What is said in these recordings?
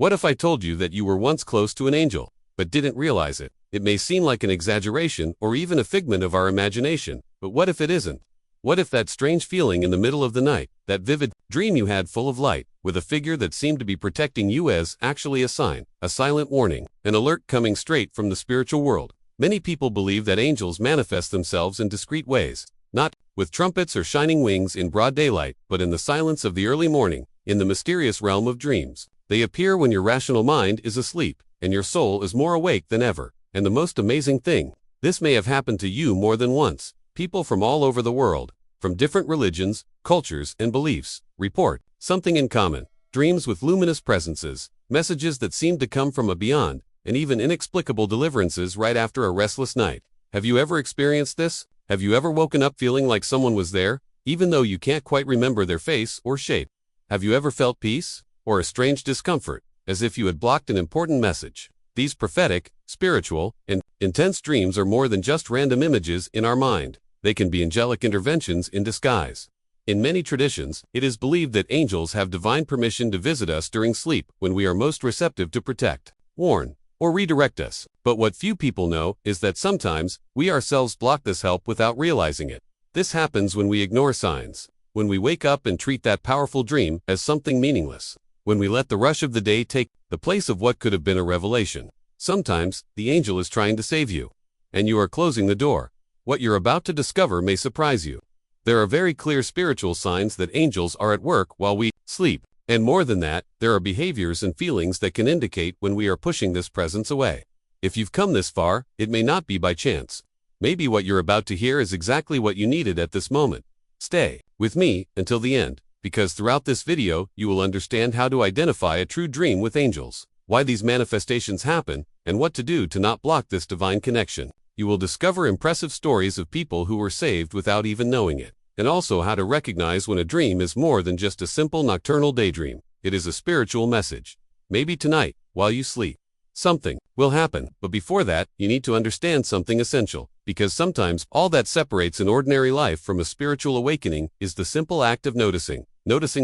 What if I told you that you were once close to an angel, but didn't realize it? It may seem like an exaggeration or even a figment of our imagination, but what if it isn't? What if that strange feeling in the middle of the night, that vivid dream you had full of light, with a figure that seemed to be protecting you is actually a sign, a silent warning, an alert coming straight from the spiritual world? Many people believe that angels manifest themselves in discreet ways, not with trumpets or shining wings in broad daylight, but in the silence of the early morning, in the mysterious realm of dreams. They appear when your rational mind is asleep, and your soul is more awake than ever. And the most amazing thing, this may have happened to you more than once. People from all over the world, from different religions, cultures, and beliefs, report something in common: dreams with luminous presences, messages that seem to come from a beyond, and even inexplicable deliverances right after a restless night. Have you ever experienced this? Have you ever woken up feeling like someone was there, even though you can't quite remember their face or shape? Have you ever felt peace, or a strange discomfort, as if you had blocked an important message? These prophetic, spiritual, and intense dreams are more than just random images in our mind. They can be angelic interventions in disguise. In many traditions, it is believed that angels have divine permission to visit us during sleep when we are most receptive to protect, warn, or redirect us. But what few people know is that sometimes we ourselves block this help without realizing it. This happens when we ignore signs, when we wake up and treat that powerful dream as something meaningless, when we let the rush of the day take the place of what could have been a revelation. Sometimes, the angel is trying to save you, and you are closing the door. What you're about to discover may surprise you. There are very clear spiritual signs that angels are at work while we sleep. And more than that, there are behaviors and feelings that can indicate when we are pushing this presence away. If you've come this far, it may not be by chance. Maybe what you're about to hear is exactly what you needed at this moment. Stay with me until the end, because throughout this video, you will understand how to identify a true dream with angels, why these manifestations happen, and what to do to not block this divine connection. You will discover impressive stories of people who were saved without even knowing it, and also how to recognize when a dream is more than just a simple nocturnal daydream. It is a spiritual message. Maybe tonight, while you sleep, something will happen. But before that, you need to understand something essential, because sometimes all that separates an ordinary life from a spiritual awakening is the simple act of noticing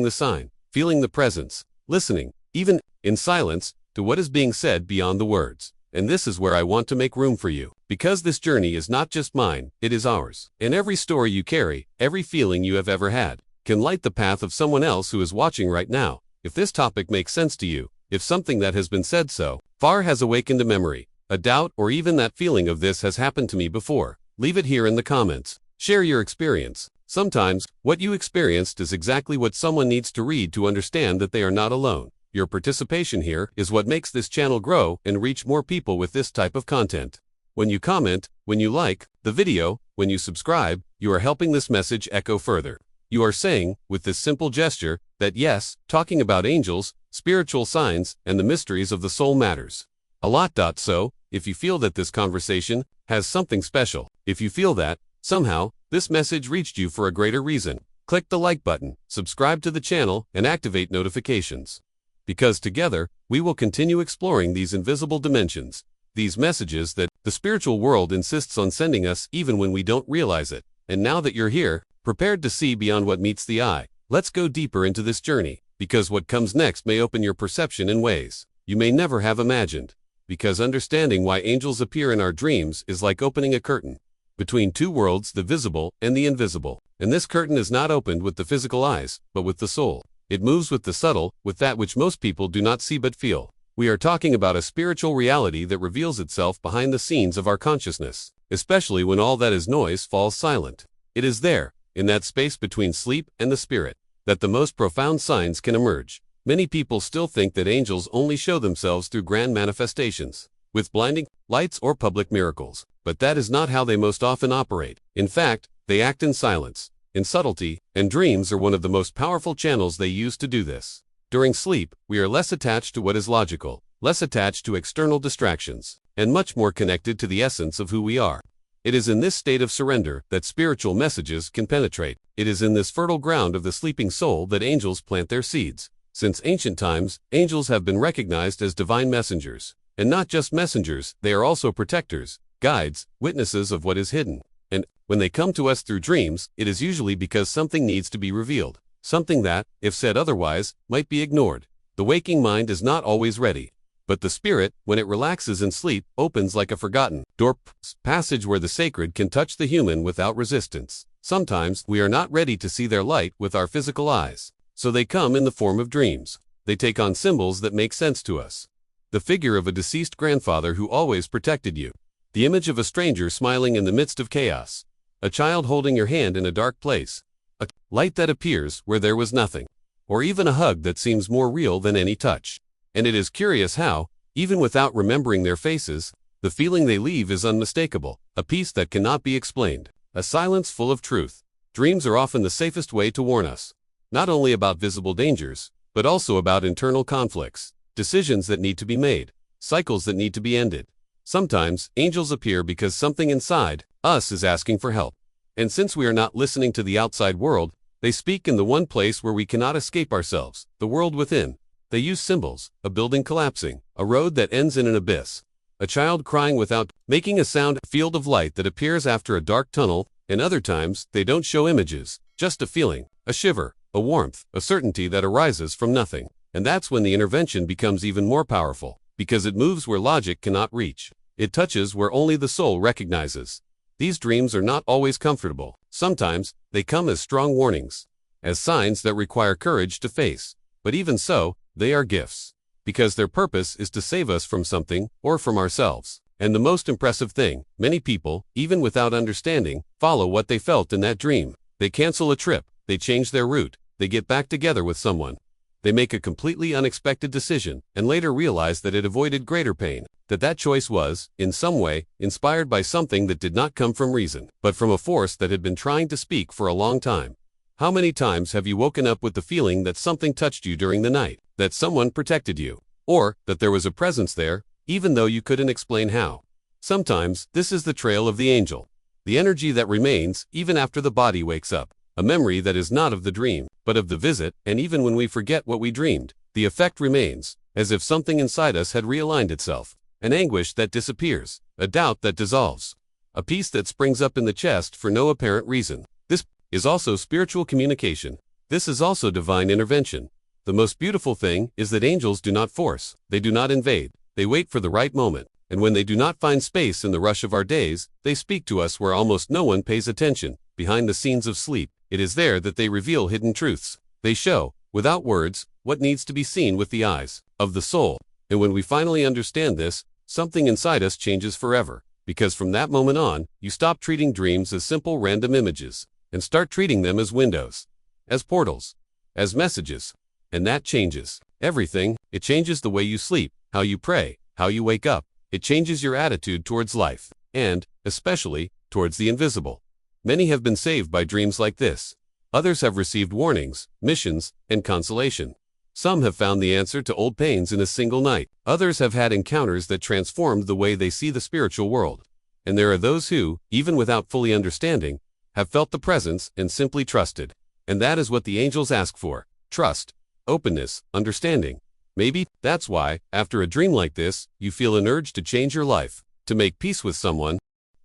the sign, feeling the presence, listening, even in silence, to what is being said beyond the words. And this is where I want to make room for you, because this journey is not just mine, it is ours. And every story you carry, every feeling you have ever had, can light the path of someone else who is watching right now. If this topic makes sense to you, if something that has been said so far has awakened a memory, a doubt, or even that feeling of "this has happened to me before," leave it here in the comments. Share your experience. Sometimes, what you experienced is exactly what someone needs to read to understand that they are not alone. Your participation here is what makes this channel grow and reach more people with this type of content. When you comment, when you like the video, when you subscribe, you are helping this message echo further. You are saying, with this simple gesture, that yes, talking about angels, spiritual signs, and the mysteries of the soul matters a lot. So, if you feel that this conversation has something special, if you feel that, somehow, this message reached you for a greater reason, click the like button, subscribe to the channel, and activate notifications. Because together, we will continue exploring these invisible dimensions, these messages that the spiritual world insists on sending us even when we don't realize it. And now that you're here, prepared to see beyond what meets the eye, let's go deeper into this journey, because what comes next may open your perception in ways you may never have imagined. Because understanding why angels appear in our dreams is like opening a curtain between two worlds, the visible and the invisible. And this curtain is not opened with the physical eyes, but with the soul. It moves with the subtle, with that which most people do not see but feel. We are talking about a spiritual reality that reveals itself behind the scenes of our consciousness, especially when all that is noise falls silent. It is there, in that space between sleep and the spirit, that the most profound signs can emerge. Many people still think that angels only show themselves through grand manifestations, with blinding lights or public miracles. But that is not how they most often operate. In fact, they act in silence, in subtlety, and dreams are one of the most powerful channels they use to do this. During sleep, we are less attached to what is logical, less attached to external distractions, and much more connected to the essence of who we are. It is in this state of surrender that spiritual messages can penetrate. It is in this fertile ground of the sleeping soul that angels plant their seeds. Since ancient times, angels have been recognized as divine messengers. And not just messengers, they are also protectors, guides, witnesses of what is hidden. And when they come to us through dreams, it is usually because something needs to be revealed, something that, if said otherwise, might be ignored. The waking mind is not always ready. But the spirit, when it relaxes in sleep, opens like a forgotten door passage where the sacred can touch the human without resistance. Sometimes we are not ready to see their light with our physical eyes. So they come in the form of dreams. They take on symbols that make sense to us. The figure of a deceased grandfather who always protected you. The image of a stranger smiling in the midst of chaos. A child holding your hand in a dark place. A light that appears where there was nothing. Or even a hug that seems more real than any touch. And it is curious how, even without remembering their faces, the feeling they leave is unmistakable, a peace that cannot be explained, a silence full of truth. Dreams are often the safest way to warn us, not only about visible dangers, but also about internal conflicts, decisions that need to be made, cycles that need to be ended. Sometimes, angels appear because something inside us is asking for help. And since we are not listening to the outside world, they speak in the one place where we cannot escape ourselves, the world within. They use symbols, a building collapsing, a road that ends in an abyss, a child crying without making a sound, a field of light that appears after a dark tunnel, and other times they don't show images, just a feeling, a shiver, a warmth, a certainty that arises from nothing. And that's when the intervention becomes even more powerful, because it moves where logic cannot reach. It touches where only the soul recognizes. These dreams are not always comfortable. Sometimes, they come as strong warnings, as signs that require courage to face. But even so, they are gifts, because their purpose is to save us from something, or from ourselves. And the most impressive thing, many people, even without understanding, follow what they felt in that dream. They cancel a trip, they change their route, they get back together with someone. They make a completely unexpected decision, and later realize that it avoided greater pain, that choice was, in some way, inspired by something that did not come from reason, but from a force that had been trying to speak for a long time. How many times have you woken up with the feeling that something touched you during the night, that someone protected you, or that there was a presence there, even though you couldn't explain how? Sometimes, this is the trail of the angel, the energy that remains even after the body wakes up, a memory that is not of the dream, but of the visit, and even when we forget what we dreamed, the effect remains, as if something inside us had realigned itself, an anguish that disappears, a doubt that dissolves, a peace that springs up in the chest for no apparent reason. This is also spiritual communication. This is also divine intervention. The most beautiful thing is that angels do not force, they do not invade, they wait for the right moment, and when they do not find space in the rush of our days, they speak to us where almost no one pays attention, behind the scenes of sleep. It is there that they reveal hidden truths. They show, without words, what needs to be seen with the eyes of the soul. And when we finally understand this, something inside us changes forever, because from that moment on, you stop treating dreams as simple random images, and start treating them as windows, as portals, as messages. And that changes everything. It changes the way you sleep, how you pray, how you wake up. It changes your attitude towards life, and, especially, towards the invisible. Many have been saved by dreams like this. Others have received warnings, missions, and consolation. Some have found the answer to old pains in a single night. Others have had encounters that transformed the way they see the spiritual world. And there are those who, even without fully understanding, have felt the presence and simply trusted. And that is what the angels ask for: trust, openness, understanding. Maybe that's why, after a dream like this, you feel an urge to change your life, to make peace with someone,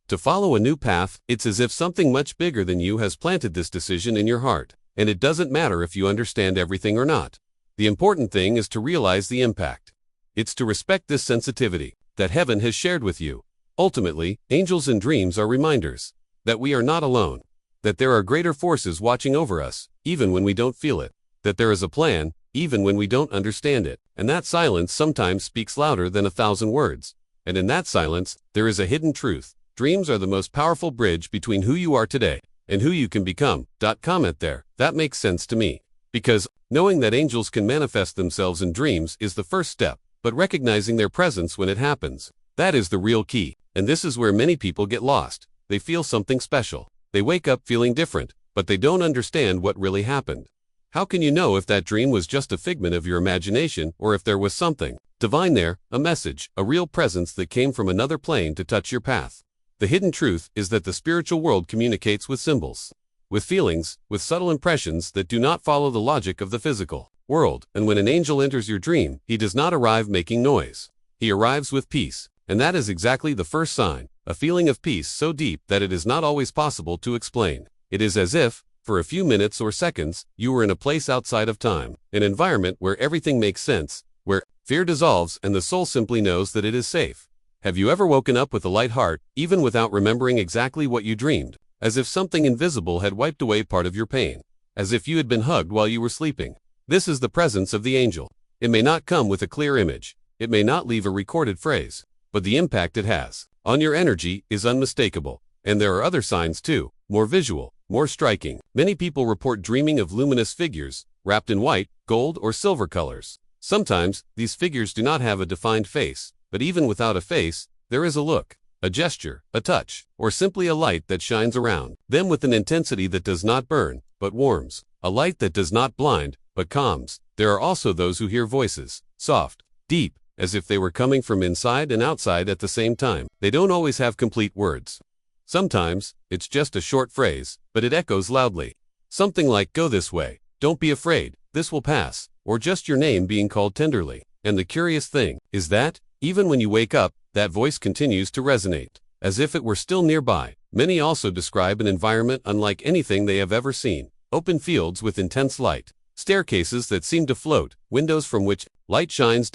to follow a new path. It's as if something much bigger than you has planted this decision in your heart. And it doesn't matter if you understand everything or not. The important thing is to realize the impact. It's to respect this sensitivity that heaven has shared with you. Ultimately, angels and dreams are reminders that we are not alone, that there are greater forces watching over us, even when we don't feel it, that there is a plan, even when we don't understand it, and that silence sometimes speaks louder than 1,000 words. And in that silence, there is a hidden truth. Dreams are the most powerful bridge between who you are today and who you can become. Comment there. That makes sense to me. Because knowing that angels can manifest themselves in dreams is the first step, but recognizing their presence when it happens, that is the real key. And this is where many people get lost. They feel something special. They wake up feeling different, but they don't understand what really happened. How can you know if that dream was just a figment of your imagination or if there was something divine there, a message, a real presence that came from another plane to touch your path? The hidden truth is that the spiritual world communicates with symbols, with feelings, with subtle impressions that do not follow the logic of the physical world. And when an angel enters your dream, he does not arrive making noise. He arrives with peace. And that is exactly the first sign, a feeling of peace so deep that it is not always possible to explain. It is as if For a few minutes or seconds, you were in a place outside of time, an environment where everything makes sense, where fear dissolves and the soul simply knows that it is safe. Have you ever woken up with a light heart, even without remembering exactly what you dreamed, as if something invisible had wiped away part of your pain, as if you had been hugged while you were sleeping? This is the presence of the angel. It may not come with a clear image, it may not leave a recorded phrase, but the impact it has on your energy is unmistakable. And there are other signs too, more visual, more striking. Many people report dreaming of luminous figures, wrapped in white, gold, or silver colors. Sometimes, these figures do not have a defined face, but even without a face, there is a look, a gesture, a touch, or simply a light that shines around them with an intensity that does not burn, but warms, a light that does not blind, but calms. There are also those who hear voices, soft, deep, as if they were coming from inside and outside at the same time. They don't always have complete words. Sometimes, it's just a short phrase, but it echoes loudly. Something like, "Go this way, don't be afraid, this will pass," or just your name being called tenderly. And the curious thing is that, even when you wake up, that voice continues to resonate, as if it were still nearby. Many also describe an environment unlike anything they have ever seen. Open fields with intense light, staircases that seem to float, windows from which light shines.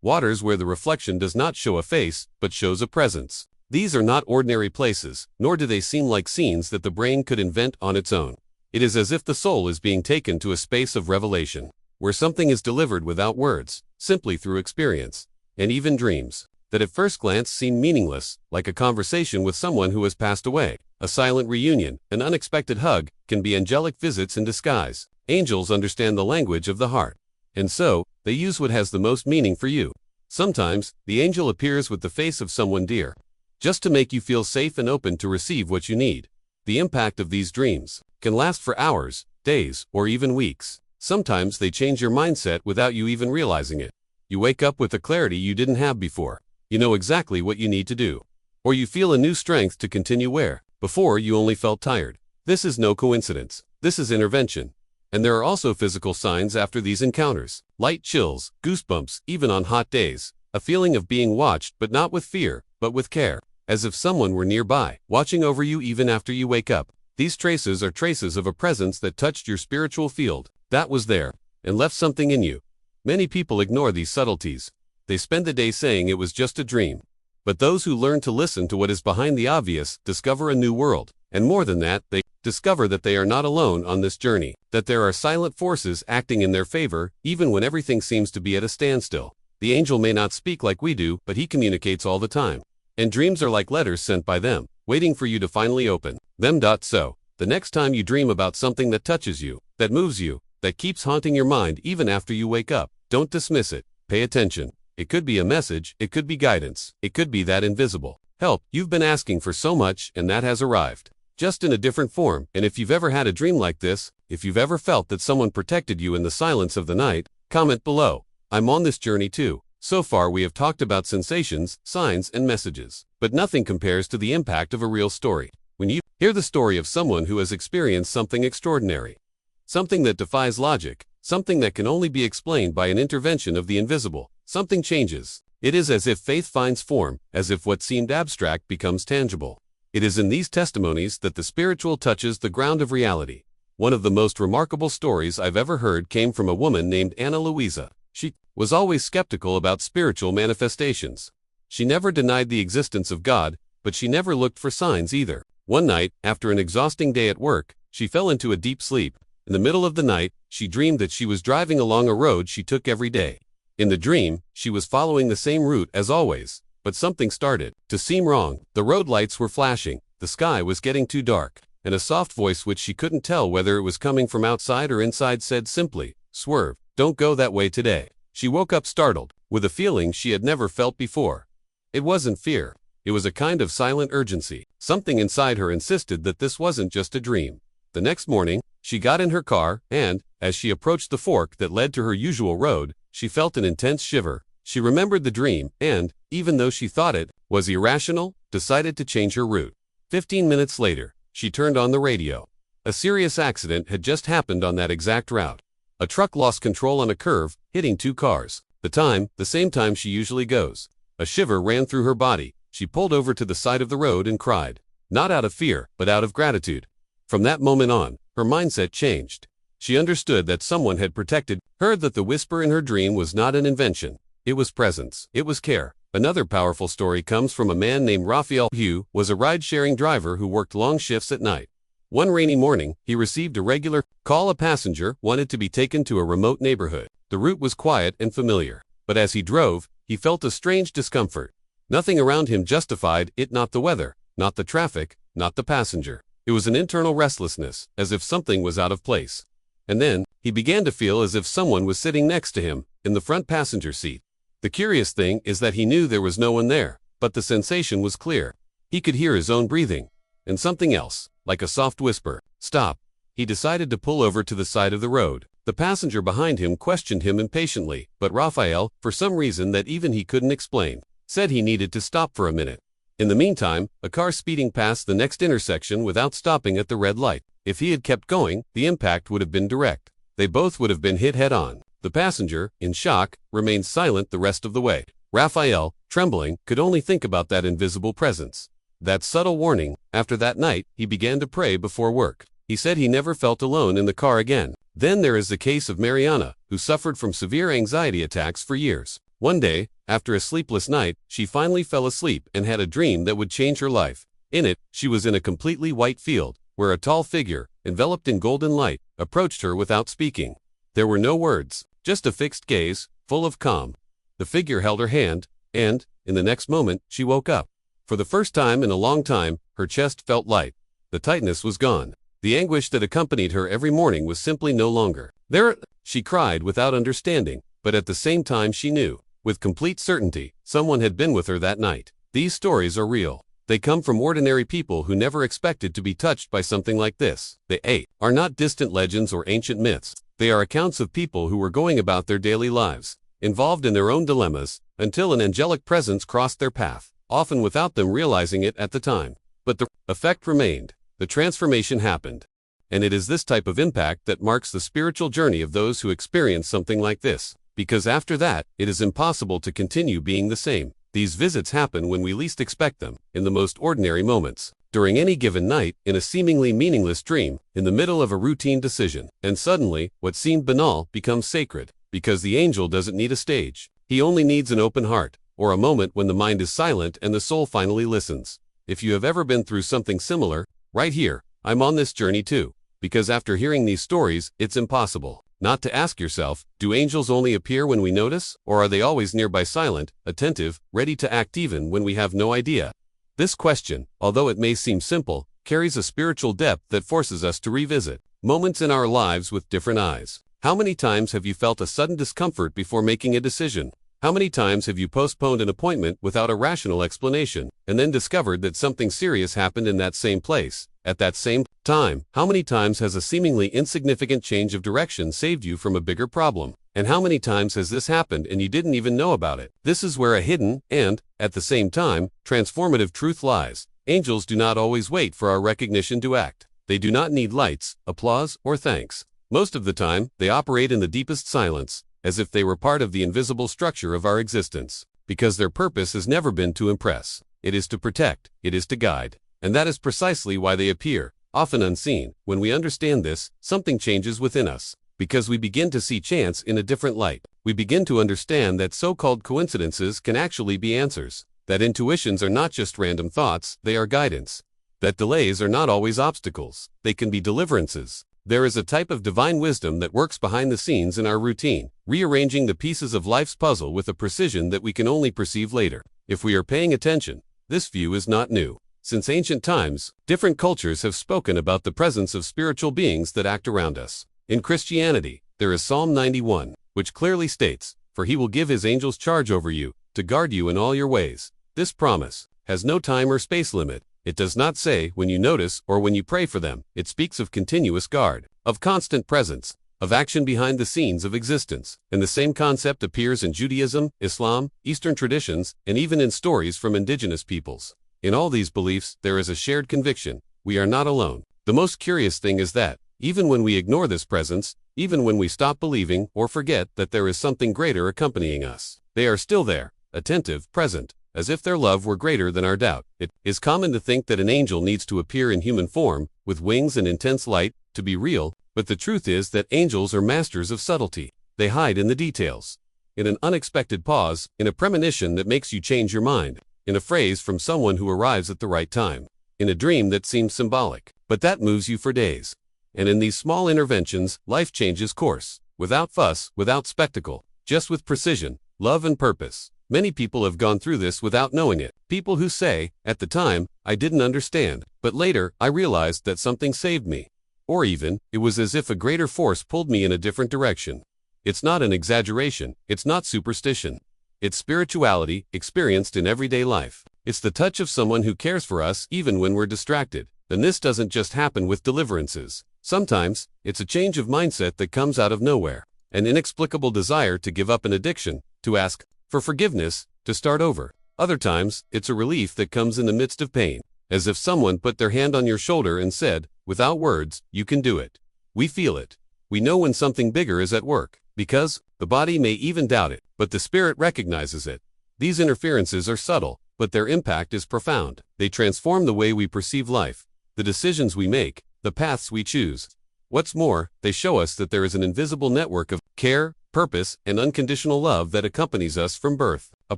Waters where the reflection does not show a face, but shows a presence. These are not ordinary places, nor do they seem like scenes that the brain could invent on its own. It is as if the soul is being taken to a space of revelation, where something is delivered without words, simply through experience. And even dreams, that at first glance seem meaningless, like a conversation with someone who has passed away, a silent reunion, an unexpected hug, can be angelic visits in disguise. Angels understand the language of the heart, and so, they use what has the most meaning for you. Sometimes, the angel appears with the face of someone dear, just to make you feel safe and open to receive what you need. The impact of these dreams can last for hours, days, or even weeks. Sometimes they change your mindset without you even realizing it. You wake up with a clarity you didn't have before. You know exactly what you need to do. Or you feel a new strength to continue where before you only felt tired. This is no coincidence. This is intervention. And there are also physical signs after these encounters. Light chills, goosebumps, even on hot days. A feeling of being watched, but not with fear, but with care. As if someone were nearby, watching over you even after you wake up. These traces are traces of a presence that touched your spiritual field, that was there, and left something in you. Many people ignore these subtleties. They spend the day saying it was just a dream. But those who learn to listen to what is behind the obvious discover a new world. And more than that, they discover that they are not alone on this journey, that there are silent forces acting in their favor, even when everything seems to be at a standstill. The angel may not speak like we do, but he communicates all the time. And dreams are like letters sent by them, waiting for you to finally open them. So, the next time you dream about something that touches you, that moves you, that keeps haunting your mind even after you wake up, don't dismiss it. Pay attention. It could be a message, it could be guidance, it could be that invisible help you've been asking for so much, and that has arrived, just in a different form. And if you've ever had a dream like this, if you've ever felt that someone protected you in the silence of the night, comment below. I'm on this journey too. So far we have talked about sensations, signs, and messages, but nothing compares to the impact of a real story. When you hear the story of someone who has experienced something extraordinary, something that defies logic, something that can only be explained by an intervention of the invisible, something changes. It is as if faith finds form, as if what seemed abstract becomes tangible. It is in these testimonies that the spiritual touches the ground of reality. One of the most remarkable stories I've ever heard came from a woman named Anna Louisa. She was always skeptical about spiritual manifestations. She never denied the existence of God, but she never looked for signs either. One night, after an exhausting day at work, she fell into a deep sleep. In the middle of the night, she dreamed that she was driving along a road she took every day. In the dream, she was following the same route as always, but something started to seem wrong. The road lights were flashing, the sky was getting too dark, and a soft voice which she couldn't tell whether it was coming from outside or inside said simply, "Swerve, don't go that way today." She woke up startled, with a feeling she had never felt before. It wasn't fear. It was a kind of silent urgency. Something inside her insisted that this wasn't just a dream. The next morning, she got in her car, and, as she approached the fork that led to her usual road, she felt an intense shiver. She remembered the dream, and, even though she thought it was irrational, decided to change her route. 15 minutes later, she turned on the radio. A serious accident had just happened on that exact route. A truck lost control on a curve, hitting two cars. The same time she usually goes. A shiver ran through her body. She pulled over to the side of the road and cried. Not out of fear, but out of gratitude. From that moment on, her mindset changed. She understood that someone had protected her, that the whisper in her dream was not an invention. It was presence. It was care. Another powerful story comes from a man named Raphael, who was a ride-sharing driver who worked long shifts at night. One rainy morning, he received a regular call. A passenger wanted to be taken to a remote neighborhood. The route was quiet and familiar, but as he drove, he felt a strange discomfort. Nothing around him justified it, not the weather, not the traffic, not the passenger. It was an internal restlessness, as if something was out of place. And then, he began to feel as if someone was sitting next to him, in the front passenger seat. The curious thing is that he knew there was no one there, but the sensation was clear. He could hear his own breathing. And something else, like a soft whisper. Stop. He decided to pull over to the side of the road. The passenger behind him questioned him impatiently, but Raphael, for some reason that even he couldn't explain, said he needed to stop for a minute. In the meantime, a car speeding past the next intersection without stopping at the red light. If he had kept going, the impact would have been direct. They both would have been hit head-on. The passenger, in shock, remained silent the rest of the way. Raphael, trembling, could only think about that invisible presence. That subtle warning. After that night, he began to pray before work. He said he never felt alone in the car again. Then there is the case of Mariana, who suffered from severe anxiety attacks for years. One day, after a sleepless night, she finally fell asleep and had a dream that would change her life. In it, she was in a completely white field, where a tall figure, enveloped in golden light, approached her without speaking. There were no words, just a fixed gaze, full of calm. The figure held her hand, and, in the next moment, she woke up. For the first time in a long time, her chest felt light. The tightness was gone. The anguish that accompanied her every morning was simply no longer there. She cried without understanding, but at the same time she knew, with complete certainty, someone had been with her that night. These stories are real. They come from ordinary people who never expected to be touched by something like this. They are not distant legends or ancient myths. They are accounts of people who were going about their daily lives, involved in their own dilemmas, until an angelic presence crossed their path, often without them realizing it at the time. But the effect remained. The transformation happened. And it is this type of impact that marks the spiritual journey of those who experience something like this, because after that, it is impossible to continue being the same. These visits happen when we least expect them, in the most ordinary moments, during any given night, in a seemingly meaningless dream, in the middle of a routine decision. And suddenly, what seemed banal becomes sacred, because the angel doesn't need a stage. He only needs an open heart, or a moment when the mind is silent and the soul finally listens. If you have ever been through something similar, right here, I'm on this journey too, because after hearing these stories, it's impossible not to ask yourself, do angels only appear when we notice, or are they always nearby, silent, attentive, ready to act even when we have no idea? This question, although it may seem simple, carries a spiritual depth that forces us to revisit moments in our lives with different eyes. How many times have you felt a sudden discomfort before making a decision? How many times have you postponed an appointment without a rational explanation, and then discovered that something serious happened in that same place, at that same time? How many times has a seemingly insignificant change of direction saved you from a bigger problem? And how many times has this happened and you didn't even know about it? This is where a hidden, and, at the same time, transformative truth lies. Angels do not always wait for our recognition to act. They do not need lights, applause, or thanks. Most of the time, they operate in the deepest silence, as if they were part of the invisible structure of our existence, because their purpose has never been to impress. It is to protect, it is to guide. And that is precisely why they appear, often unseen. When we understand this, something changes within us, because we begin to see chance in a different light. We begin to understand that so-called coincidences can actually be answers, that intuitions are not just random thoughts, they are guidance, that delays are not always obstacles, they can be deliverances. There is a type of divine wisdom that works behind the scenes in our routine, rearranging the pieces of life's puzzle with a precision that we can only perceive later. If we are paying attention, this view is not new. Since ancient times, different cultures have spoken about the presence of spiritual beings that act around us. In Christianity, there is Psalm 91, which clearly states, "For he will give his angels charge over you, to guard you in all your ways." This promise has no time or space limit. It does not say when you notice or when you pray for them. It speaks of continuous guard, of constant presence, of action behind the scenes of existence. And the same concept appears in Judaism, Islam, Eastern traditions, and even in stories from indigenous peoples. In all these beliefs, there is a shared conviction: we are not alone. The most curious thing is that, even when we ignore this presence, even when we stop believing or forget that there is something greater accompanying us, they are still there, attentive, present, as if their love were greater than our doubt. It is common to think that an angel needs to appear in human form, with wings and intense light, to be real, but the truth is that angels are masters of subtlety. They hide in the details. In an unexpected pause, in a premonition that makes you change your mind, in a phrase from someone who arrives at the right time, in a dream that seems symbolic, but that moves you for days. And in these small interventions, life changes course, without fuss, without spectacle, just with precision, love and purpose. Many people have gone through this without knowing it. People who say, at the time, I didn't understand, but later, I realized that something saved me. Or even, it was as if a greater force pulled me in a different direction. It's not an exaggeration, it's not superstition. It's spirituality, experienced in everyday life. It's the touch of someone who cares for us even when we're distracted. And this doesn't just happen with deliverances. Sometimes, it's a change of mindset that comes out of nowhere. An inexplicable desire to give up an addiction, to ask for forgiveness, to start over. Other times, it's a relief that comes in the midst of pain, as if someone put their hand on your shoulder and said, without words, you can do it. We feel it. We know when something bigger is at work, because the body may even doubt it, but the spirit recognizes it. These interferences are subtle, but their impact is profound. They transform the way we perceive life, the decisions we make, the paths we choose. What's more, they show us that there is an invisible network of care, purpose, and unconditional love that accompanies us from birth. A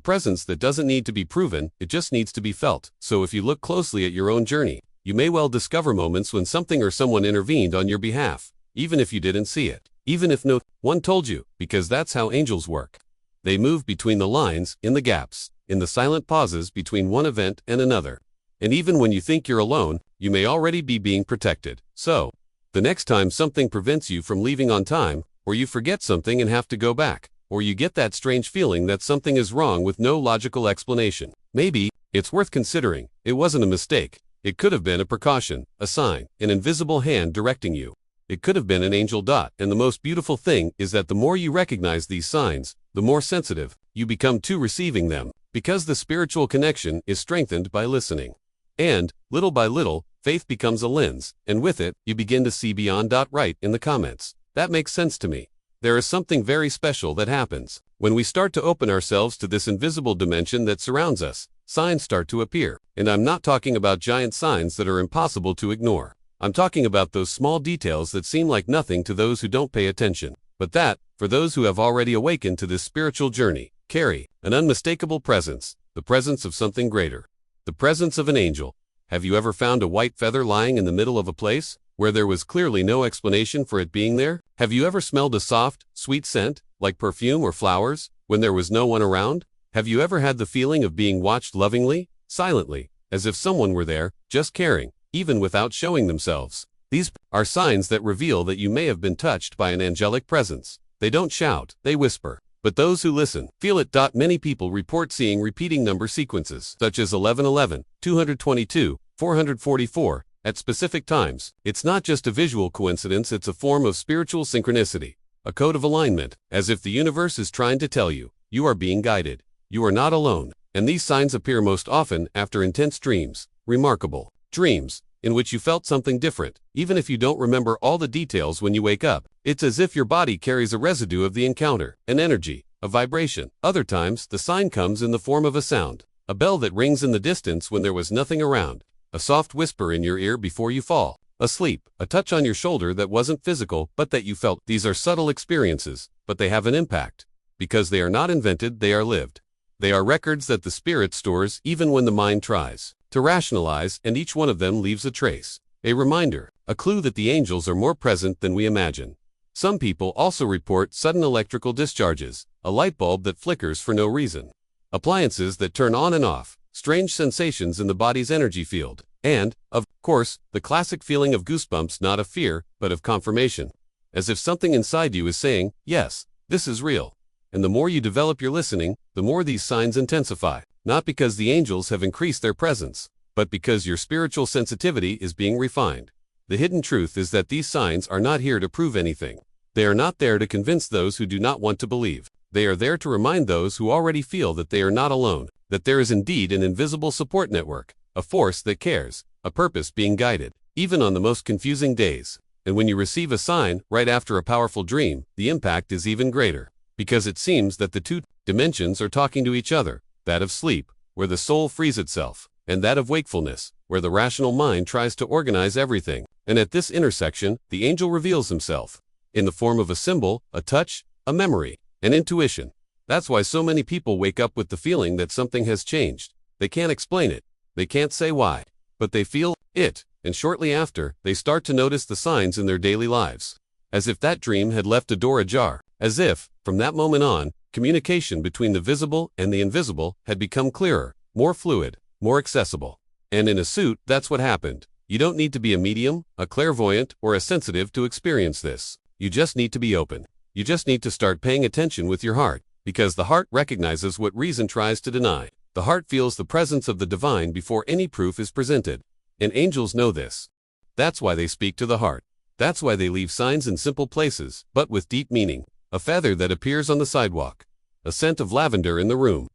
presence that doesn't need to be proven, it just needs to be felt. So if you look closely at your own journey, you may well discover moments when something or someone intervened on your behalf, even if you didn't see it, even if no one told you, because that's how angels work. They move between the lines, in the gaps, in the silent pauses between one event and another. And even when you think you're alone, you may already be being protected. So, the next time something prevents you from leaving on time, or you forget something and have to go back, or you get that strange feeling that something is wrong with no logical explanation, maybe it's worth considering. It wasn't a mistake. It could have been a precaution, a sign, an invisible hand directing you. It could have been an angel dot. And the most beautiful thing is that the more you recognize these signs, the more sensitive you become to receiving them, because the spiritual connection is strengthened by listening. And, little by little, faith becomes a lens, and with it, you begin to see beyond. Write in the comments. That makes sense to me. There is something very special that happens. When we start to open ourselves to this invisible dimension that surrounds us, signs start to appear. And I'm not talking about giant signs that are impossible to ignore. I'm talking about those small details that seem like nothing to those who don't pay attention, but that, for those who have already awakened to this spiritual journey, carry an unmistakable presence, the presence of something greater, the presence of an angel. Have you ever found a white feather lying in the middle of a place, where there was clearly no explanation for it being there? Have you ever smelled a soft, sweet scent, like perfume or flowers, when there was no one around? Have you ever had the feeling of being watched lovingly, silently, as if someone were there, just caring, even without showing themselves? These are signs that reveal that you may have been touched by an angelic presence. They don't shout, they whisper. But those who listen, feel it. Many people report seeing repeating number sequences, such as 1111, 222, 444, at specific times. It's not just a visual coincidence, it's a form of spiritual synchronicity, a code of alignment, as if the universe is trying to tell you, you are being guided. You are not alone. And these signs appear most often after intense dreams, remarkable dreams, in which you felt something different, even if you don't remember all the details when you wake up. It's as if your body carries a residue of the encounter, an energy, a vibration. Other times, the sign comes in the form of a sound, a bell that rings in the distance when there was nothing around, a soft whisper in your ear before you fall asleep, a touch on your shoulder that wasn't physical but that you felt. These are subtle experiences, but they have an impact. Because they are not invented, they are lived. They are records that the spirit stores even when the mind tries to rationalize, and each one of them leaves a trace, a reminder, a clue that the angels are more present than we imagine. Some people also report sudden electrical discharges, a light bulb that flickers for no reason, appliances that turn on and off, strange sensations in the body's energy field, and, of course, the classic feeling of goosebumps, not of fear, but of confirmation, as if something inside you is saying, yes, this is real. And the more you develop your listening, the more these signs intensify, not because the angels have increased their presence, but because your spiritual sensitivity is being refined. The hidden truth is that these signs are not here to prove anything. They are not there to convince those who do not want to believe. They are there to remind those who already feel that they are not alone, that there is indeed an invisible support network, a force that cares, a purpose being guided, even on the most confusing days. And when you receive a sign right after a powerful dream, the impact is even greater, because it seems that the two dimensions are talking to each other, that of sleep, where the soul frees itself, and that of wakefulness, where the rational mind tries to organize everything. And at this intersection, the angel reveals himself in the form of a symbol, a touch, a memory, an intuition. That's why so many people wake up with the feeling that something has changed. They can't explain it. They can't say why. But they feel it, and shortly after, they start to notice the signs in their daily lives. As if that dream had left a door ajar. As if, from that moment on, communication between the visible and the invisible had become clearer, more fluid, more accessible. And in a suit, that's what happened. You don't need to be a medium, a clairvoyant, or a sensitive to experience this. You just need to be open. You just need to start paying attention with your heart, because the heart recognizes what reason tries to deny. The heart feels the presence of the divine before any proof is presented. And angels know this. That's why they speak to the heart. That's why they leave signs in simple places, but with deep meaning. A feather that appears on the sidewalk. A scent of lavender in the room.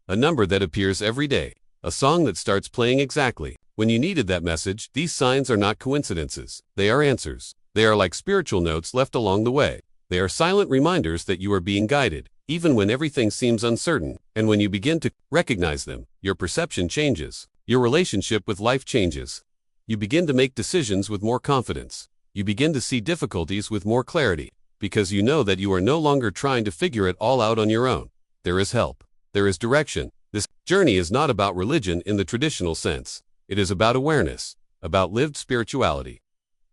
A number that appears every day. A song that starts playing exactly when you needed that message. These signs are not coincidences. They are answers. They are like spiritual notes left along the way. They are silent reminders that you are being guided, even when everything seems uncertain. And when you begin to recognize them, your perception changes. Your relationship with life changes. You begin to make decisions with more confidence. You begin to see difficulties with more clarity, because you know that you are no longer trying to figure it all out on your own. There is help. There is direction. This journey is not about religion in the traditional sense. It is about awareness, about lived spirituality,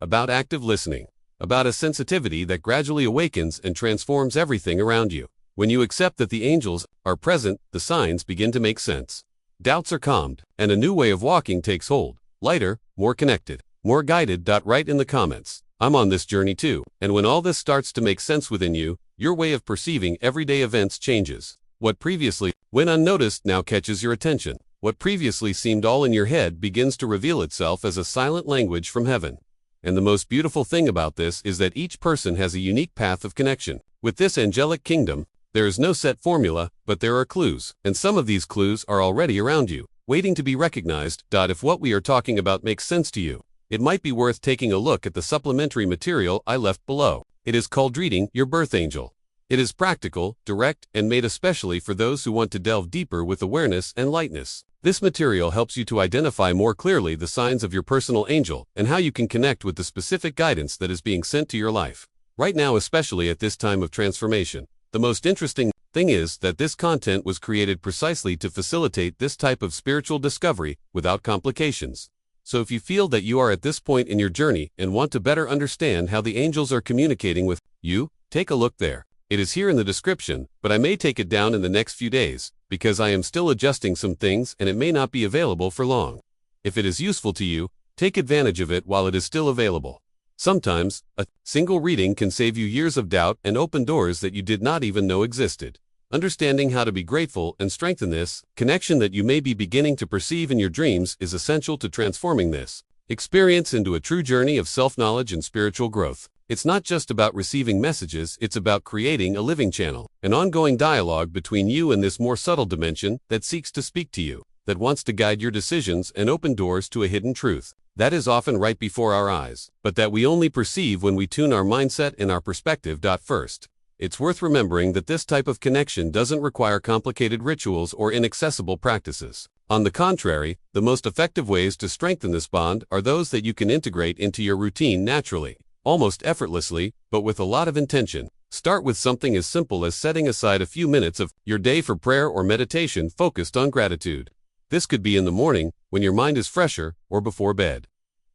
about active listening, about a sensitivity that gradually awakens and transforms everything around you. When you accept that the angels are present, the signs begin to make sense. Doubts are calmed, and a new way of walking takes hold. Lighter, more connected, more guided. Write in the comments, I'm on this journey too. And when all this starts to make sense within you, your way of perceiving everyday events changes. What previously went unnoticed now catches your attention. What previously seemed all in your head begins to reveal itself as a silent language from heaven. And the most beautiful thing about this is that each person has a unique path of connection. With this angelic kingdom, there is no set formula, but there are clues. And some of these clues are already around you, waiting to be recognized. If what we are talking about makes sense to you, it might be worth taking a look at the supplementary material I left below. It is called Reading Your Birth Angel. It is practical, direct, and made especially for those who want to delve deeper with awareness and lightness. This material helps you to identify more clearly the signs of your personal angel and how you can connect with the specific guidance that is being sent to your life. Right now, especially at this time of transformation, the most interesting thing is that this content was created precisely to facilitate this type of spiritual discovery without complications. So if you feel that you are at this point in your journey and want to better understand how the angels are communicating with you, take a look there. It is here in the description, but I may take it down in the next few days, because I am still adjusting some things and it may not be available for long. If it is useful to you, take advantage of it while it is still available. Sometimes, a single reading can save you years of doubt and open doors that you did not even know existed. Understanding how to be grateful and strengthen this connection that you may be beginning to perceive in your dreams is essential to transforming this experience into a true journey of self-knowledge and spiritual growth. It's not just about receiving messages, it's about creating a living channel, an ongoing dialogue between you and this more subtle dimension that seeks to speak to you, that wants to guide your decisions and open doors to a hidden truth that is often right before our eyes, but that we only perceive when we tune our mindset and our perspective. First, it's worth remembering that this type of connection doesn't require complicated rituals or inaccessible practices. On the contrary, the most effective ways to strengthen this bond are those that you can integrate into your routine naturally, almost effortlessly, but with a lot of intention. Start with something as simple as setting aside a few minutes of your day for prayer or meditation focused on gratitude. This could be in the morning, when your mind is fresher, or before bed.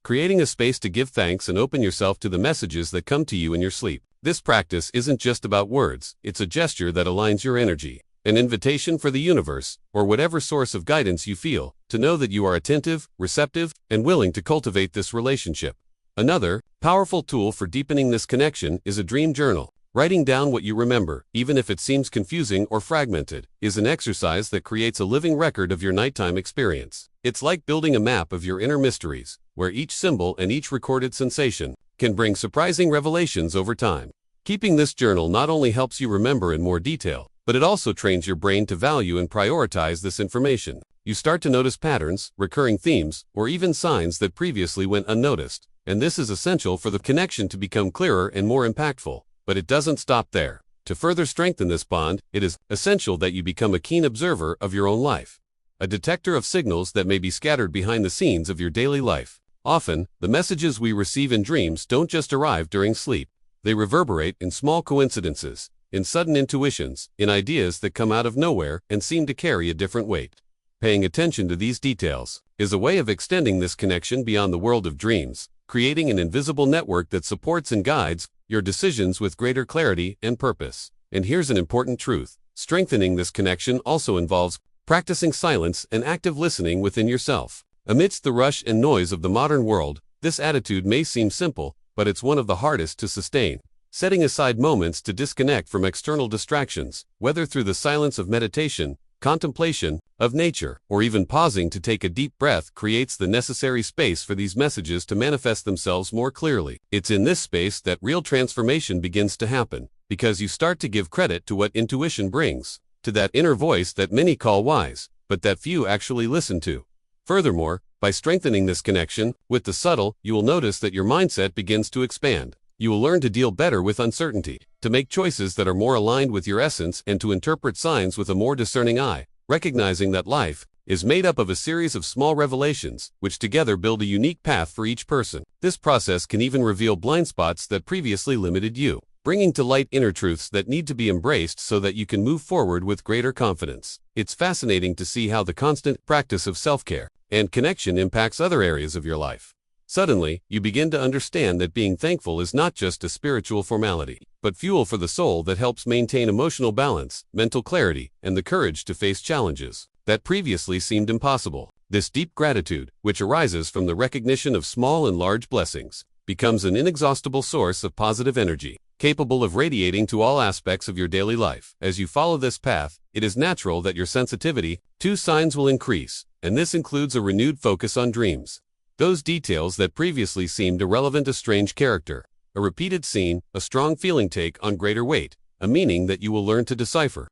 Creating a space to give thanks and open yourself to the messages that come to you in your sleep. This practice isn't just about words, it's a gesture that aligns your energy. An invitation for the universe, or whatever source of guidance you feel, to know that you are attentive, receptive, and willing to cultivate this relationship. Another powerful tool for deepening this connection is a dream journal. Writing down what you remember, even if it seems confusing or fragmented, is an exercise that creates a living record of your nighttime experience. It's like building a map of your inner mysteries, where each symbol and each recorded sensation can bring surprising revelations over time. Keeping this journal not only helps you remember in more detail, but it also trains your brain to value and prioritize this information. You start to notice patterns, recurring themes, or even signs that previously went unnoticed. And this is essential for the connection to become clearer and more impactful. But it doesn't stop there. To further strengthen this bond, it is essential that you become a keen observer of your own life, a detector of signals that may be scattered behind the scenes of your daily life. Often, the messages we receive in dreams don't just arrive during sleep. They reverberate in small coincidences, in sudden intuitions, in ideas that come out of nowhere and seem to carry a different weight. Paying attention to these details is a way of extending this connection beyond the world of dreams, creating an invisible network that supports and guides your decisions with greater clarity and purpose. And here's an important truth. Strengthening this connection also involves practicing silence and active listening within yourself. Amidst the rush and noise of the modern world, this attitude may seem simple, but it's one of the hardest to sustain. Setting aside moments to disconnect from external distractions, whether through the silence of meditation, contemplation of nature, or even pausing to take a deep breath, creates the necessary space for these messages to manifest themselves more clearly. It's in this space that real transformation begins to happen, because you start to give credit to what intuition brings, to that inner voice that many call wise, but that few actually listen to. Furthermore, by strengthening this connection with the subtle, you will notice that your mindset begins to expand. You will learn to deal better with uncertainty, to make choices that are more aligned with your essence, and to interpret signs with a more discerning eye, recognizing that life is made up of a series of small revelations, which together build a unique path for each person. This process can even reveal blind spots that previously limited you, bringing to light inner truths that need to be embraced so that you can move forward with greater confidence. It's fascinating to see how the constant practice of self-care and connection impacts other areas of your life. Suddenly, you begin to understand that being thankful is not just a spiritual formality, but fuel for the soul that helps maintain emotional balance, mental clarity, and the courage to face challenges that previously seemed impossible. This deep gratitude, which arises from the recognition of small and large blessings, becomes an inexhaustible source of positive energy, capable of radiating to all aspects of your daily life. As you follow this path, it is natural that your sensitivity to signs will increase, and this includes a renewed focus on dreams. Those details that previously seemed irrelevant, a strange character, a repeated scene, a strong feeling take on greater weight, a meaning that you will learn to decipher.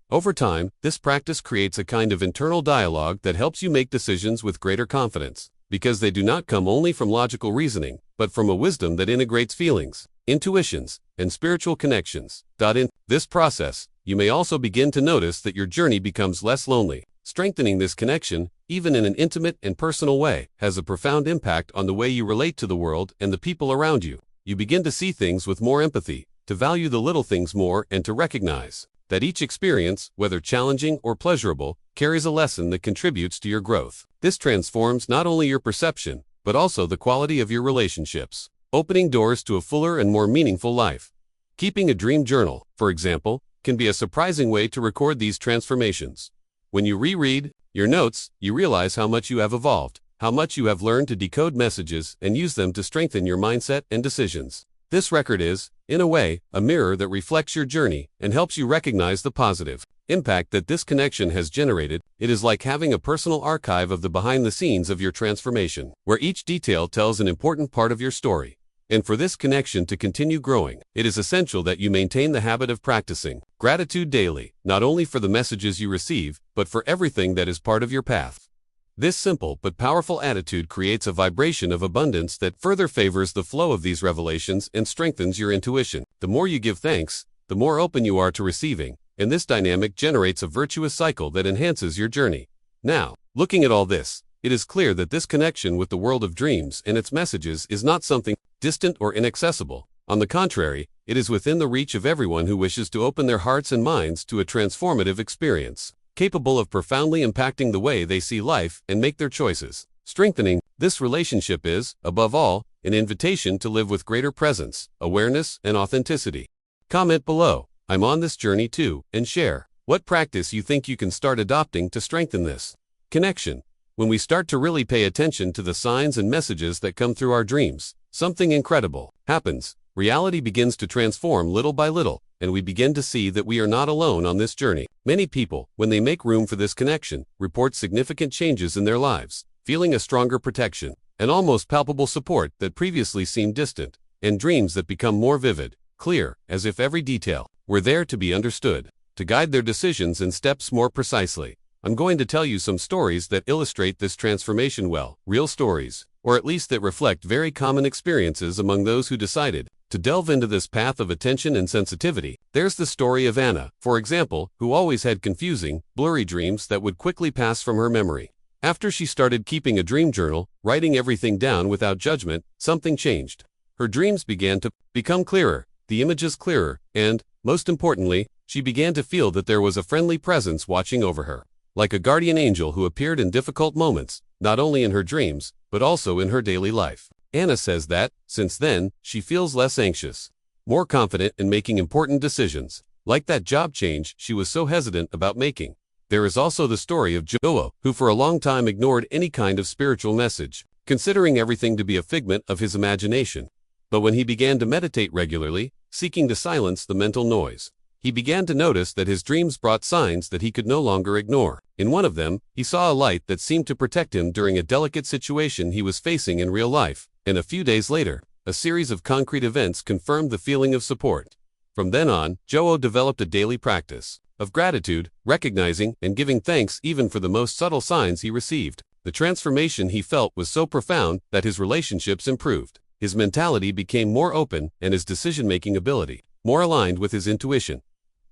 Over time, this practice creates a kind of internal dialogue that helps you make decisions with greater confidence, because they do not come only from logical reasoning, but from a wisdom that integrates feelings, intuitions, and spiritual connections. In this process, you may also begin to notice that your journey becomes less lonely. Strengthening this connection, even in an intimate and personal way, has a profound impact on the way you relate to the world and the people around you. You begin to see things with more empathy, to value the little things more, and to recognize that each experience, whether challenging or pleasurable, carries a lesson that contributes to your growth. This transforms not only your perception, but also the quality of your relationships, opening doors to a fuller and more meaningful life. Keeping a dream journal, for example, can be a surprising way to record these transformations. When you reread your notes, you realize how much you have evolved, how much you have learned to decode messages and use them to strengthen your mindset and decisions. This record is, in a way, a mirror that reflects your journey and helps you recognize the positive impact that this connection has generated. It is like having a personal archive of the behind the scenes of your transformation, where each detail tells an important part of your story. And for this connection to continue growing, it is essential that you maintain the habit of practicing gratitude daily, not only for the messages you receive, but for everything that is part of your path. This simple but powerful attitude creates a vibration of abundance that further favors the flow of these revelations and strengthens your intuition. The more you give thanks, the more open you are to receiving, and this dynamic generates a virtuous cycle that enhances your journey. Now, looking at all this, it is clear that this connection with the world of dreams and its messages is not something distant or inaccessible. On the contrary, it is within the reach of everyone who wishes to open their hearts and minds to a transformative experience, capable of profoundly impacting the way they see life and make their choices. Strengthening this relationship is, above all, an invitation to live with greater presence, awareness, and authenticity. Comment below, I'm on this journey too, and share what practice you think you can start adopting to strengthen this connection. When we start to really pay attention to the signs and messages that come through our dreams, something incredible happens. Reality begins to transform little by little, and we begin to see that we are not alone on this journey. Many people, when they make room for this connection, report significant changes in their lives, feeling a stronger protection, an almost palpable support that previously seemed distant, and dreams that become more vivid, clear, as if every detail were there to be understood, to guide their decisions and steps more precisely. I'm going to tell you some stories that illustrate this transformation well, real stories, or at least that reflect very common experiences among those who decided to delve into this path of attention and sensitivity. There's the story of Anna, for example, who always had confusing, blurry dreams that would quickly pass from her memory. After she started keeping a dream journal, writing everything down without judgment, something changed. Her dreams began to become clearer, the images clearer, and, most importantly, she began to feel that there was a friendly presence watching over her, like a guardian angel who appeared in difficult moments, not only in her dreams, but also in her daily life. Anna says that, since then, she feels less anxious, more confident in making important decisions, like that job change she was so hesitant about making. There is also the story of Joe, who for a long time ignored any kind of spiritual message, considering everything to be a figment of his imagination. But when he began to meditate regularly, seeking to silence the mental noise, he began to notice that his dreams brought signs that he could no longer ignore. In one of them, he saw a light that seemed to protect him during a delicate situation he was facing in real life, and a few days later, a series of concrete events confirmed the feeling of support. From then on, Joe developed a daily practice of gratitude, recognizing and giving thanks even for the most subtle signs he received. The transformation he felt was so profound that his relationships improved. His mentality became more open and his decision-making ability more aligned with his intuition.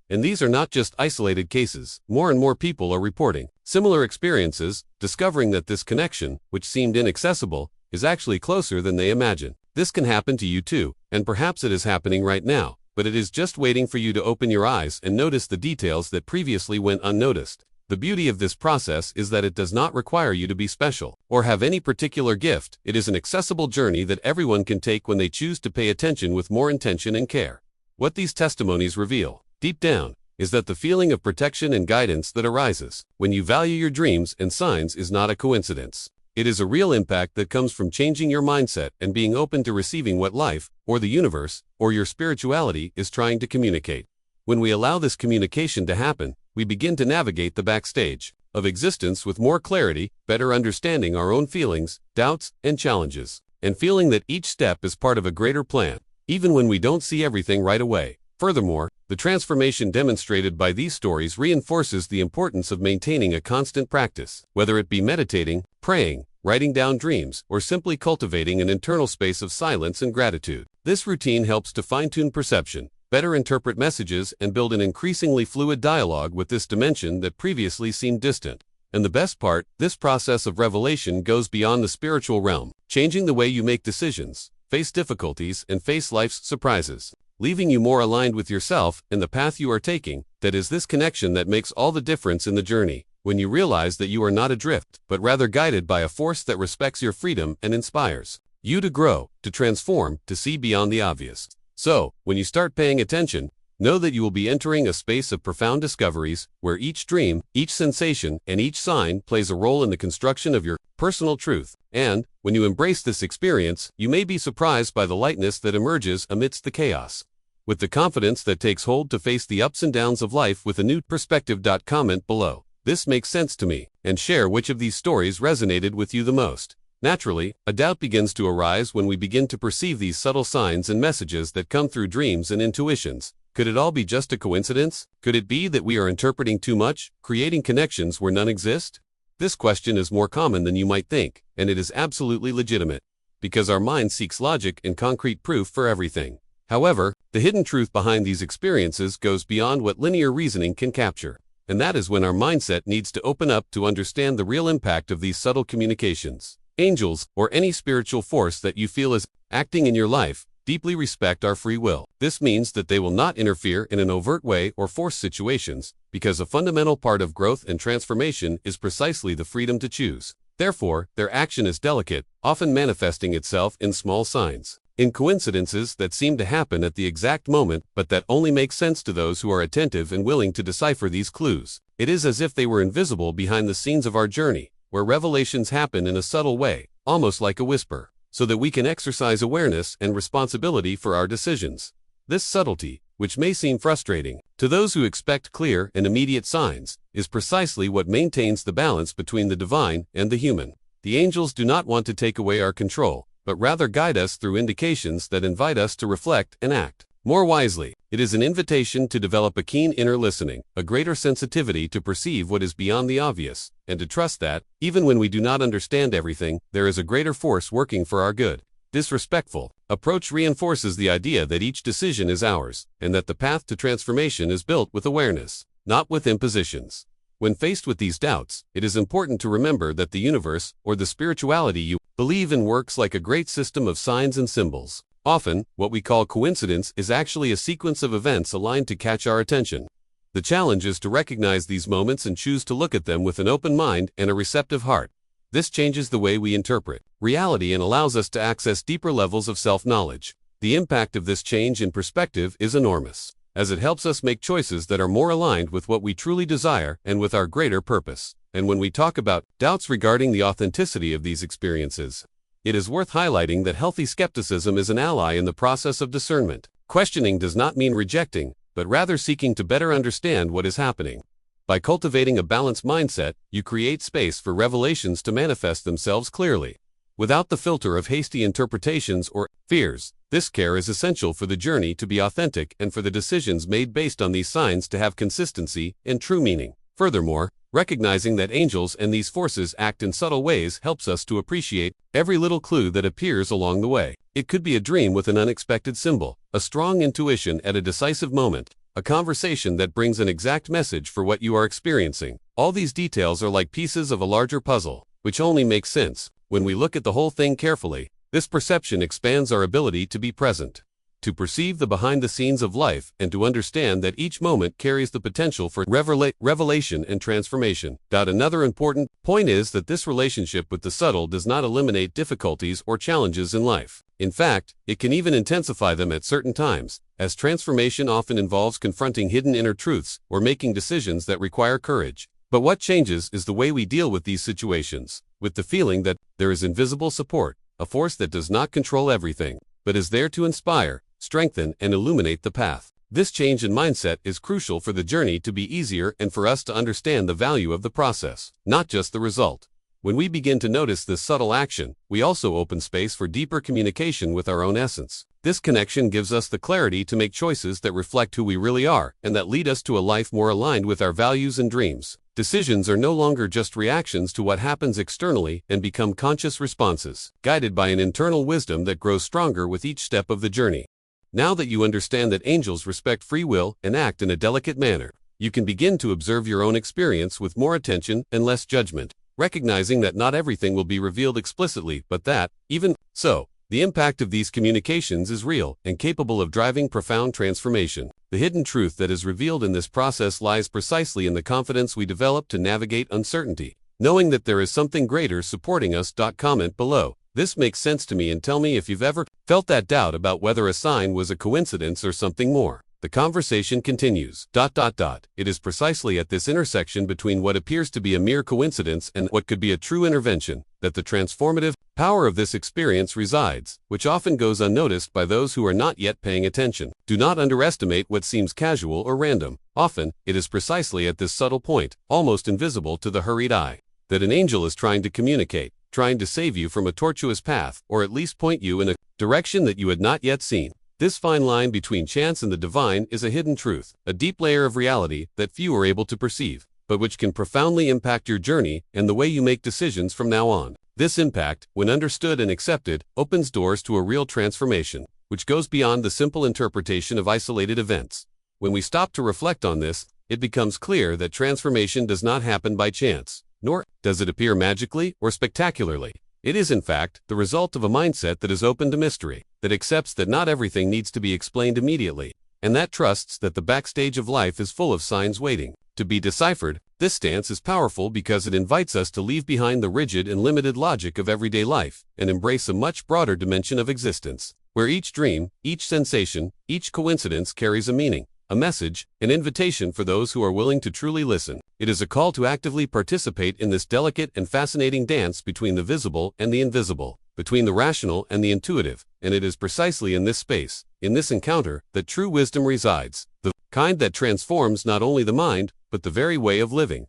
And these are not just isolated cases. More and more people are reporting similar experiences, discovering that this connection, which seemed inaccessible, is actually closer than they imagined. This can happen to you too, and perhaps it is happening right now, but it is just waiting for you to open your eyes and notice the details that previously went unnoticed. The beauty of this process is that it does not require you to be special or have any particular gift. It is an accessible journey that everyone can take when they choose to pay attention with more intention and care. What these testimonies reveal, deep down, is that the feeling of protection and guidance that arises when you value your dreams and signs is not a coincidence. It is a real impact that comes from changing your mindset and being open to receiving what life, or the universe, or your spirituality is trying to communicate. When we allow this communication to happen, we begin to navigate the backstage of existence with more clarity, better understanding our own feelings, doubts, and challenges, and feeling that each step is part of a greater plan, even when we don't see everything right away. Furthermore, the transformation demonstrated by these stories reinforces the importance of maintaining a constant practice, whether it be meditating, praying, writing down dreams, or simply cultivating an internal space of silence and gratitude. This routine helps to fine-tune perception, better interpret messages, and build an increasingly fluid dialogue with this dimension that previously seemed distant. And the best part, this process of revelation goes beyond the spiritual realm, changing the way you make decisions, face difficulties, and face life's surprises, leaving you more aligned with yourself and the path you are taking. That is this connection that makes all the difference in the journey, when you realize that you are not adrift, but rather guided by a force that respects your freedom and inspires you to grow, to transform, to see beyond the obvious. So, when you start paying attention, know that you will be entering a space of profound discoveries, where each dream, each sensation, and each sign plays a role in the construction of your personal truth. And, when you embrace this experience, you may be surprised by the lightness that emerges amidst the chaos. With the confidence that takes hold to face the ups and downs of life with a new perspective. Comment below. This makes sense to me, and share which of these stories resonated with you the most. Naturally, a doubt begins to arise when we begin to perceive these subtle signs and messages that come through dreams and intuitions. Could it all be just a coincidence? Could it be that we are interpreting too much, creating connections where none exist? This question is more common than you might think, and it is absolutely legitimate, because our mind seeks logic and concrete proof for everything. However, the hidden truth behind these experiences goes beyond what linear reasoning can capture, and that is when our mindset needs to open up to understand the real impact of these subtle communications. Angels, or any spiritual force that you feel is acting in your life, deeply respect our free will. This means that they will not interfere in an overt way or force situations, because a fundamental part of growth and transformation is precisely the freedom to choose. Therefore, their action is delicate, often manifesting itself in small signs, in coincidences that seem to happen at the exact moment, but that only make sense to those who are attentive and willing to decipher these clues. It is as if they were invisible behind the scenes of our journey, where revelations happen in a subtle way, almost like a whisper, so that we can exercise awareness and responsibility for our decisions. This subtlety, which may seem frustrating to those who expect clear and immediate signs, is precisely what maintains the balance between the divine and the human. The angels do not want to take away our control, but rather guide us through indications that invite us to reflect and act more wisely. It is an invitation to develop a keen inner listening, a greater sensitivity to perceive what is beyond the obvious, and to trust that, even when we do not understand everything, there is a greater force working for our good. This respectful approach reinforces the idea that each decision is ours, and that the path to transformation is built with awareness, not with impositions. When faced with these doubts, it is important to remember that the universe, or the spirituality you believe in, works like a great system of signs and symbols. Often, what we call coincidence is actually a sequence of events aligned to catch our attention. The challenge is to recognize these moments and choose to look at them with an open mind and a receptive heart. This changes the way we interpret reality and allows us to access deeper levels of self-knowledge. The impact of this change in perspective is enormous, as it helps us make choices that are more aligned with what we truly desire and with our greater purpose. And when we talk about doubts regarding the authenticity of these experiences, it is worth highlighting that healthy skepticism is an ally in the process of discernment. Questioning does not mean rejecting, but rather seeking to better understand what is happening. By cultivating a balanced mindset, you create space for revelations to manifest themselves clearly, without the filter of hasty interpretations or fears. This care is essential for the journey to be authentic and for the decisions made based on these signs to have consistency and true meaning. Furthermore, recognizing that angels and these forces act in subtle ways helps us to appreciate every little clue that appears along the way. It could be a dream with an unexpected symbol, a strong intuition at a decisive moment, a conversation that brings an exact message for what you are experiencing. All these details are like pieces of a larger puzzle, which only makes sense when we look at the whole thing carefully. This perception expands our ability to be present, to perceive the behind the scenes of life, and to understand that each moment carries the potential for revelation and transformation. Another important point is that this relationship with the subtle does not eliminate difficulties or challenges in life. In fact, it can even intensify them at certain times, as transformation often involves confronting hidden inner truths or making decisions that require courage. But what changes is the way we deal with these situations, with the feeling that there is invisible support, a force that does not control everything, but is there to inspire, strengthen, and illuminate the path. This change in mindset is crucial for the journey to be easier and for us to understand the value of the process, not just the result. When we begin to notice this subtle action, we also open space for deeper communication with our own essence. This connection gives us the clarity to make choices that reflect who we really are and that lead us to a life more aligned with our values and dreams. Decisions are no longer just reactions to what happens externally and become conscious responses, guided by an internal wisdom that grows stronger with each step of the journey. Now that you understand that angels respect free will and act in a delicate manner, you can begin to observe your own experience with more attention and less judgment, recognizing that not everything will be revealed explicitly, but that, even so, the impact of these communications is real and capable of driving profound transformation. The hidden truth that is revealed in this process lies precisely in the confidence we develop to navigate uncertainty, knowing that there is something greater supporting us. Comment below. This makes sense to me, and tell me if you've ever felt that doubt about whether a sign was a coincidence or something more. The conversation continues. It is precisely at this intersection between what appears to be a mere coincidence and what could be a true intervention that the transformative power of this experience resides, which often goes unnoticed by those who are not yet paying attention. Do not underestimate what seems casual or random. Often, it is precisely at this subtle point, almost invisible to the hurried eye, that an angel is trying to communicate, trying to save you from a tortuous path, or at least point you in a direction that you had not yet seen. This fine line between chance and the divine is a hidden truth, a deep layer of reality that few are able to perceive, but which can profoundly impact your journey and the way you make decisions from now on. This impact, when understood and accepted, opens doors to a real transformation, which goes beyond the simple interpretation of isolated events. When we stop to reflect on this, it becomes clear that transformation does not happen by chance, nor does it appear magically or spectacularly. It is, in fact, the result of a mindset that is open to mystery, that accepts that not everything needs to be explained immediately, and that trusts that the backstage of life is full of signs waiting to be deciphered. This stance is powerful because it invites us to leave behind the rigid and limited logic of everyday life and embrace a much broader dimension of existence, where each dream, each sensation, each coincidence carries a meaning, a message, an invitation for those who are willing to truly listen. It is a call to actively participate in this delicate and fascinating dance between the visible and the invisible, between the rational and the intuitive, and it is precisely in this space, in this encounter, that true wisdom resides, the kind that transforms not only the mind, but the very way of living.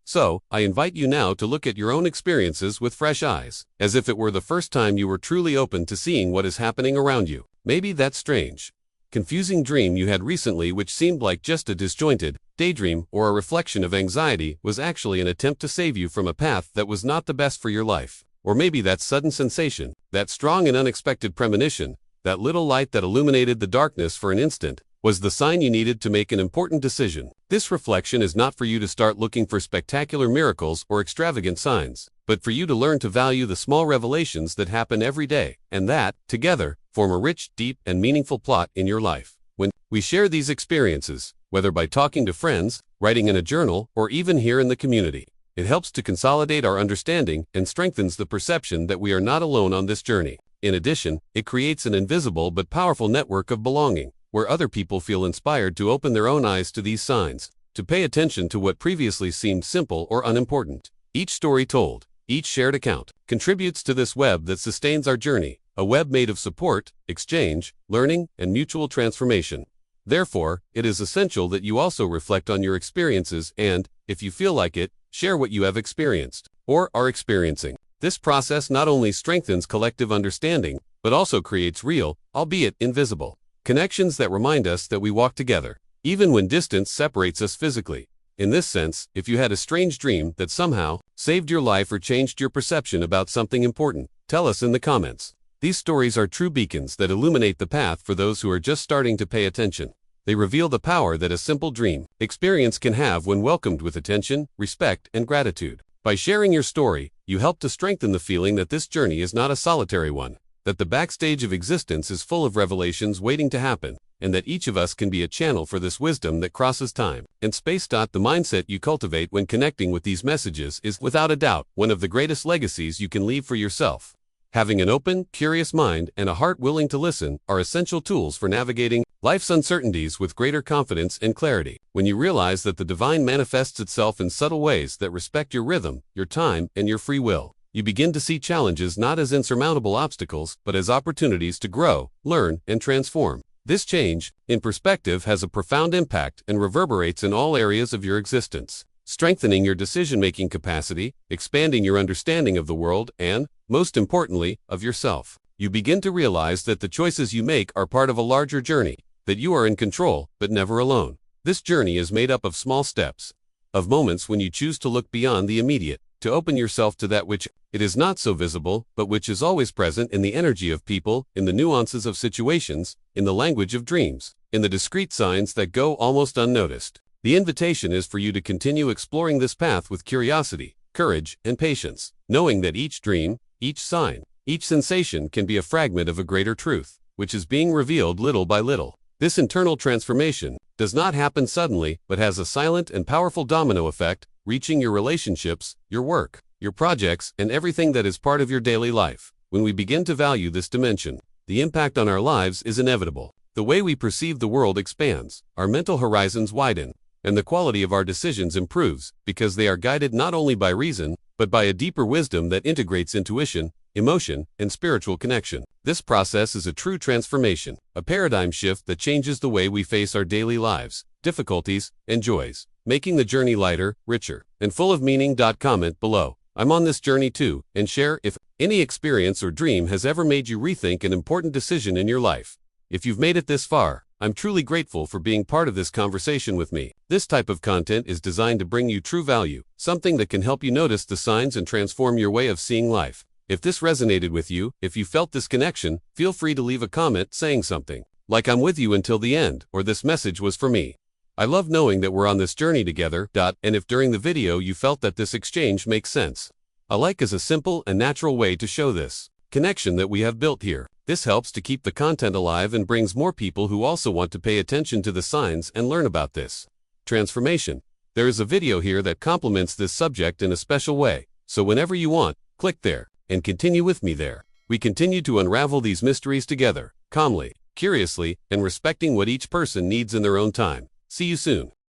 So, I invite you now to look at your own experiences with fresh eyes, as if it were the first time you were truly open to seeing what is happening around you. Maybe that strange, confusing dream you had recently, which seemed like just a disjointed daydream or a reflection of anxiety, was actually an attempt to save you from a path that was not the best for your life. Or maybe that sudden sensation, that strong and unexpected premonition, that little light that illuminated the darkness for an instant, was the sign you needed to make an important decision. This reflection is not for you to start looking for spectacular miracles or extravagant signs, but for you to learn to value the small revelations that happen every day, and that, together, form a rich, deep, and meaningful plot in your life. When we share these experiences, whether by talking to friends, writing in a journal, or even here in the community, it helps to consolidate our understanding and strengthens the perception that we are not alone on this journey. In addition, it creates an invisible but powerful network of belonging, where other people feel inspired to open their own eyes to these signs, to pay attention to what previously seemed simple or unimportant. Each story told, each shared account, contributes to this web that sustains our journey, a web made of support, exchange, learning, and mutual transformation. Therefore, it is essential that you also reflect on your experiences and, if you feel like it, share what you have experienced, or are experiencing. This process not only strengthens collective understanding, but also creates real, albeit invisible, connections that remind us that we walk together, even when distance separates us physically. In this sense, if you had a strange dream that somehow saved your life or changed your perception about something important, tell us in the comments. These stories are true beacons that illuminate the path for those who are just starting to pay attention. They reveal the power that a simple dream experience can have when welcomed with attention, respect, and gratitude. By sharing your story, you help to strengthen the feeling that this journey is not a solitary one, that the backstage of existence is full of revelations waiting to happen, and that each of us can be a channel for this wisdom that crosses time and space. The mindset you cultivate when connecting with these messages is, without a doubt, one of the greatest legacies you can leave for yourself. Having an open, curious mind and a heart willing to listen are essential tools for navigating life's uncertainties with greater confidence and clarity. When you realize that the divine manifests itself in subtle ways that respect your rhythm, your time, and your free will, you begin to see challenges not as insurmountable obstacles, but as opportunities to grow, learn, and transform. This change in perspective has a profound impact and reverberates in all areas of your existence, strengthening your decision-making capacity, expanding your understanding of the world, and, most importantly, of yourself. You begin to realize that the choices you make are part of a larger journey, that you are in control, but never alone. This journey is made up of small steps, of moments when you choose to look beyond the immediate, to open yourself to that which it is not so visible, but which is always present in the energy of people, in the nuances of situations, in the language of dreams, in the discrete signs that go almost unnoticed. The invitation is for you to continue exploring this path with curiosity, courage, and patience, knowing that each dream, each sign, each sensation can be a fragment of a greater truth, which is being revealed little by little. This internal transformation does not happen suddenly, but has a silent and powerful domino effect, reaching your relationships, your work, your projects, and everything that is part of your daily life. When we begin to value this dimension, the impact on our lives is inevitable. The way we perceive the world expands, our mental horizons widen, and the quality of our decisions improves, because they are guided not only by reason, but by a deeper wisdom that integrates intuition, emotion, and spiritual connection. This process is a true transformation, a paradigm shift that changes the way we face our daily lives, difficulties, and joys, making the journey lighter, richer, and full of meaning. Comment below, I'm on this journey too, and share if any experience or dream has ever made you rethink an important decision in your life. If you've made it this far, I'm truly grateful for being part of this conversation with me. This type of content is designed to bring you true value, something that can help you notice the signs and transform your way of seeing life. If this resonated with you, if you felt this connection, feel free to leave a comment saying something like "I'm with you until the end," or "This message was for me." I love knowing that we're on this journey together. And if during the video you felt that this exchange makes sense, a like is a simple and natural way to show this connection that we have built here. This helps to keep the content alive and brings more people who also want to pay attention to the signs and learn about this transformation. There is a video here that complements this subject in a special way, so whenever you want, click there and continue with me there. We continue to unravel these mysteries together, calmly, curiously, and respecting what each person needs in their own time. See you soon.